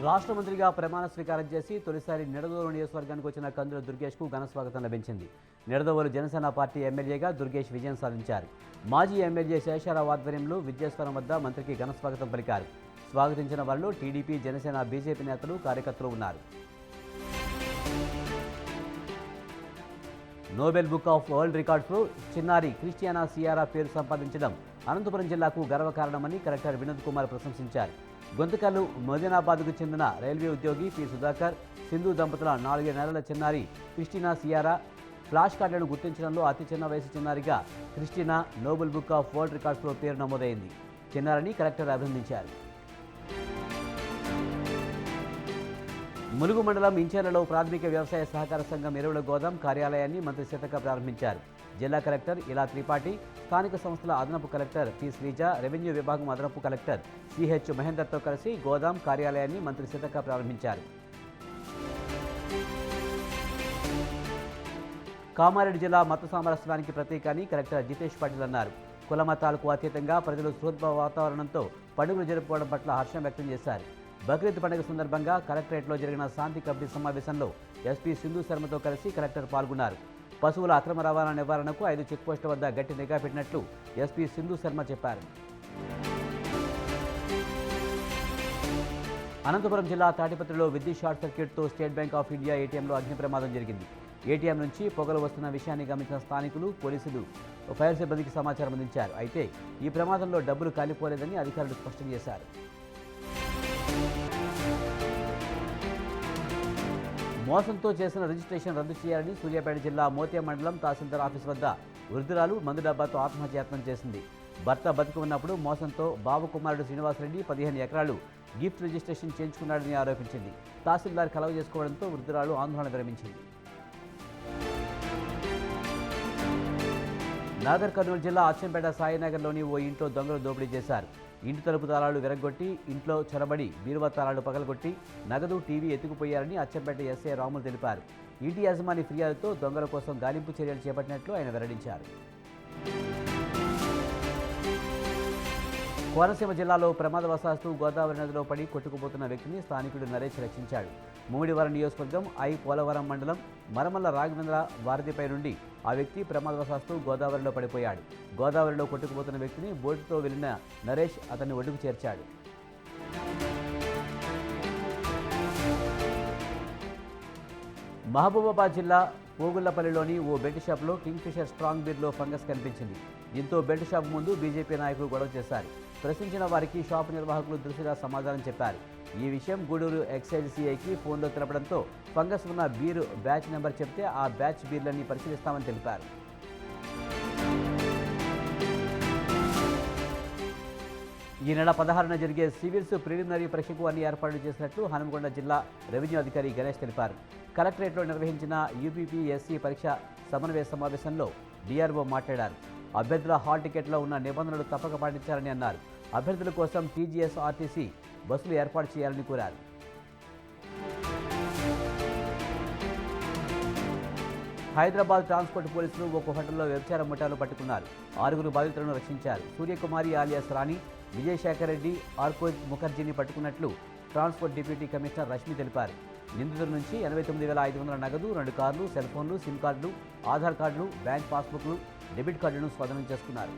రాష్ట్ర మంత్రిగా ప్రమాణ స్వీకారం చేసి తొలిసారి నిడదవోలు నియోజకవర్గానికి వచ్చిన కందుల దుర్గేష్కు ఘన స్వాగతం లభించింది. నిడదవోలు జనసేన పార్టీ ఎమ్మెల్యేగా దుర్గేష్ విజయం సాధించారు. మాజీ ఎమ్మెల్యే శేషారావు ఆధ్వర్యంలో విద్యాస్వరం వద్ద మంత్రికి ఘన స్వాగతం పలికారు. స్వాగతించిన వారిలో టీడీపీ, జనసేన, బీజేపీ నేతలు, కార్యకర్తలు ఉన్నారు. నోబెల్ బుక్ ఆఫ్ వరల్డ్ రికార్డ్స్లో చిన్నారి క్రిస్టియానా సియారా పేరు సంపాదించడం అనంతపురం జిల్లాకు గర్వకారణమని కలెక్టర్ వినోద్ కుమార్ ప్రశంసించారు. గొంతకల్లు మదీనాబాద్కు చెందిన రైల్వే ఉద్యోగి పి సుధాకర్, సింధు దంపతుల 4 నెలల చిన్నారి క్రిస్టినా సియారా ఫ్లాష్ కార్డులను గుర్తించడంలో అతి చిన్న వయసు చిన్నారిగా Christina Noble Book of World రికార్డ్స్లో పేరు నమోదైంది. చిన్నారిని కలెక్టర్ అభినందించారు. ములుగు మండలం ఇంచేర్లలో ప్రాథమిక వ్యవసాయ సహకార సంఘం ఎరువుల గోదాం కార్యాలయాన్ని మంత్రి సీతక్క ప్రారంభించారు. జిల్లా కలెక్టర్ ఇలా త్రిపాఠి, స్థానిక సంస్థల అదనపు కలెక్టర్ పి శ్రీజ, రెవెన్యూ విభాగం అదనపు కలెక్టర్ సిహెచ్ మహేందర్తో కలిసి గోదాం కార్యాలయాన్ని మంత్రి సీతక్క ప్రారంభించారు. కామారెడ్డి జిల్లా మత సామరస్యానికి ప్రతీక అని కలెక్టర్ జితేష్ పాటిల్ అన్నారు. కుల మతాలకు అతీతంగా ప్రజలు సృహద్భావ వాతావరణంతో పండుగలు జరుపుకోవడం పట్ల హర్షం వ్యక్తం చేశారు. బక్రీద్ పండుగ సందర్భంగా కలెక్టరేట్లో జరిగిన శాంతి కమిటీ సమావేశంలో ఎస్పీ సింధు శర్మతో కలిసి కలెక్టర్ పాల్గొన్నారు. పశువుల అక్రమ రవాణా నివారణకు 5 చెక్పోస్టుల వద్ద గట్టి నిఘా పెట్టినట్లు ఎస్పీ సింధు శర్మ చెప్పారు. అనంతపురం జిల్లా తాటిపత్రిలో విద్యుత్ షార్ట్ సర్క్యూట్తో స్టేట్ బ్యాంక్ ఆఫ్ ఇండియా ఏటీఎంలో అగ్ని ప్రమాదం జరిగింది. ఏటీఎం నుంచి పొగలు వస్తున్న విషయాన్ని గమనించిన స్థానికులు, పోలీసులు ఫైర్ సిబ్బందికి సమాచారం అందించారు. అయితే ఈ ప్రమాదంలో డబ్బులు కాలిపోలేదని అధికారులు స్పష్టం చేశారు. మోసంతో చేసిన రిజిస్ట్రేషన్ రద్దు చేయాలని సూర్యాపేట జిల్లా మోతే మండలం తహసీల్దార్ ఆఫీస్ వద్ద వృద్ధురాలు మందు డబ్బాతో ఆత్మహత్యాయత్నం చేసింది. భర్త బతికి ఉన్నప్పుడు మోసంతో బాబుకుమారుడు శ్రీనివాసరెడ్డి 15 ఎకరాలు గిఫ్ట్ రిజిస్ట్రేషన్ చేయించుకున్నాడని ఆరోపించింది. తహసీల్దార్ కలవ చేసుకోవడంతో వృద్ధురాలు ఆందోళన విరమించింది. నాగర్ కర్నూలు జిల్లా అచ్చంపేట సాయినగర్లోని ఓ ఇంట్లో దొంగలు దోపిడీ చేశారు. ఇంటి తలుపు తాళాలు విరగొట్టి ఇంట్లో చొరబడి బీరువా తాళాలు పగలగొట్టి నగదు, టీవీ ఎత్తుకుపోయారని అచ్చంపేట ఎస్ఐ రాములు తెలిపారు. ఇంటి యజమాని ఫిర్యాదుతో దొంగల కోసం గాలింపు చర్యలు చేపట్టినట్లు ఆయన వెల్లడించారు. కోనసీమ జిల్లాలో ప్రమాదవశాత్తు గోదావరి నదిలో పడి కొట్టుకుపోతున్న వ్యక్తిని స్థానికుడు నరేష్ రక్షించాడు. ముమ్మిడివరం నియోజకవర్గం పోలవరం మండలం మరమల్ల రాఘవేంద్ర వారధిపై నుండి ఆ వ్యక్తి ప్రమాదవశాత్తు గోదావరిలో పడిపోయాడు. గోదావరిలో కొట్టుకుపోతున్న వ్యక్తిని బోటుతో వెళ్లిన నరేష్ అతన్ని ఒడ్డుకు చేర్చాడు. మహబూబాబాద్ జిల్లా పోగుళ్లపల్లిలోని ఓ బెల్ట్ షాప్లో కింగ్ఫిషర్ స్ట్రాంగ్ బీర్లో ఫంగస్ కనిపించింది. దీంతో బెల్ట్ షాప్ ముందు బీజేపీ నాయకులు గొడవ చేశారు. ప్రశ్నించిన వారికి షాపు నిర్వాహకులు దురుసుగా సమాధానం చెప్పారు. ఈ విషయం గూడూరు ఎక్సైజ్ సిఐకి ఫోన్లో తెలపడంతో ఫంగస్ ఉన్న బీరు బ్యాచ్ నెంబర్ చెప్తే ఆ బ్యాచ్ బీర్లన్నీ పరిశీలిస్తామని తెలిపారు. ఈ నెల 16న జరిగే సివిల్స్ ప్రిలిమినరీ పరీక్షకు అన్ని ఏర్పాట్లు చేసినట్లు హనుమకొండ జిల్లా రెవెన్యూ అధికారి గణేష్ తెలిపారు. కలెక్టరేట్లో నిర్వహించిన యూపీపీఎస్సీ పరీక్ష సమన్వయ సమావేశంలో డిఆర్ఓ మాట్లాడారు. అభ్యర్థుల హాల్ టికెట్లో ఉన్న నిబంధనలు తప్పక పాటించాలని అన్నారు. అభ్యర్థుల కోసం టీజీఎస్, ఆర్టీసీ బస్సులు ఏర్పాటు చేయాలని కోరారు. హైదరాబాద్ ట్రాన్స్పోర్ట్ పోలీసులు ఒక హోటల్లో వ్యభిచార ముఠాలు పట్టుకున్నారు. 6 బాధితులను రక్షించారు. సూర్యకుమారి ఆలియాస్ రాణి, విజయశేఖర్ రెడ్డి, ఆర్కోజ్ ముఖర్జీని పట్టుకున్నట్లు ట్రాన్స్పోర్ట్ డిప్యూటీ కమిషనర్ రష్మి తెలిపారు. నిందితుల నుంచి 89,500 నగదు, 2 కార్లు, సెల్ ఫోన్లు, సిమ్ కార్డులు, ఆధార్ కార్డులు, బ్యాంక్ పాస్బుక్లు, డెబిట్ కార్డులను స్వాధీనం చేసుకున్నారు.